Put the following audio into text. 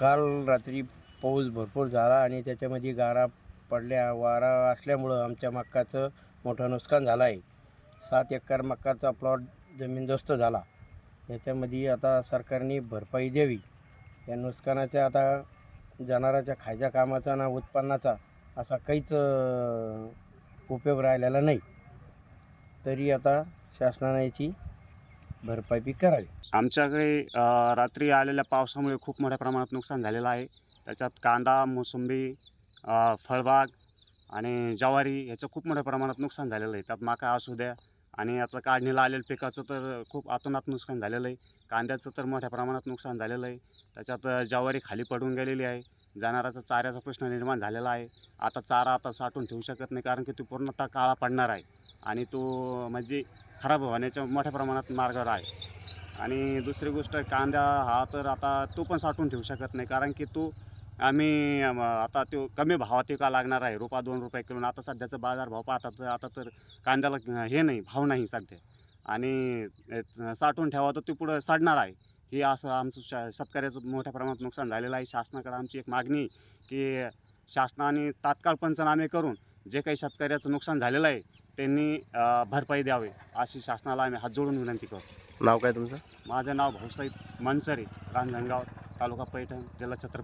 काल रात्री पाऊस भरपूर झाला आणि त्याच्यामध्ये गारा पडल्या, वारा असल्यामुळं आमच्या मक्काचं मोठं नुकसान झालं आहे. 7 एकर मक्काचा प्लॉट जमीनदोस्त झाला. याच्यामध्ये आता सरकारने भरपाई द्यावी. या नुकसानाच्या आता जनावराच्या खायच्या कामाचा ना उत्पन्नाचा असा काहीच उपयोग राहिलेला नाही. तरी आता शासनाने याची भरपाई करावी. आमच्याकडे रात्री आलेल्या पावसामुळे खूप मोठ्या प्रमाणात नुकसान झालेलं आहे. त्याच्यात कांदा, मोसंबी, फळबाग आणि ज्वारी याचं खूप मोठ्या प्रमाणात नुकसान झालेलं आहे. त्यात मका असू द्या आणि आता काढणीला आलेल्या पिकाचं तर खूप अतोनात नुकसान झालेलं आहे. कांद्याचं तर मोठ्या प्रमाणात नुकसान झालेलं आहे. त्याच्यात ज्वारी खाली पडून गेलेली आहे. जनावरांचा चाऱ्याचा प्रश्न निर्माण झालेला आहे. आता चारा आता साठवून ठेवू शकत नाही, कारण की तो पूर्णतः काळा पडणार आहे आणि तो म्हणजे खराब होण्याच्या मोठ्या प्रमाणात मार्गावर आहे. आणि दुसरी गोष्ट कांदा हा तर आता तो पण साठवून ठेवू शकत नाही, कारण की तो आम्ही आता तो कमी भावात विकायला लागणार आहे. ₹2 किलो. आता सध्याचा बाजारभाव पाहता तर आता तर कांद्याला हे नाही, भाव नाही सध्या. आणि साठवून ठेवा तर ते पुढं सडणार आहे. हे असं आमचं शेतकऱ्याचं मोठ्या प्रमाणात नुकसान झालेलं आहे. शासनाकडे आमची एक मागणी आहे की शासनाने तात्काळ पंचनामे करून जे काही शेतकऱ्याचं नुकसान झालेलं आहे त्यांनी भरपाई द्यावी, अशी शासनाला आम्ही हात जोडून विनंती करतो. नाव काय तुमचं? माझं नाव भाऊसाहेब मनसरे, रांजणगाव, तालुका पैठण, जिल्हा छत्रपती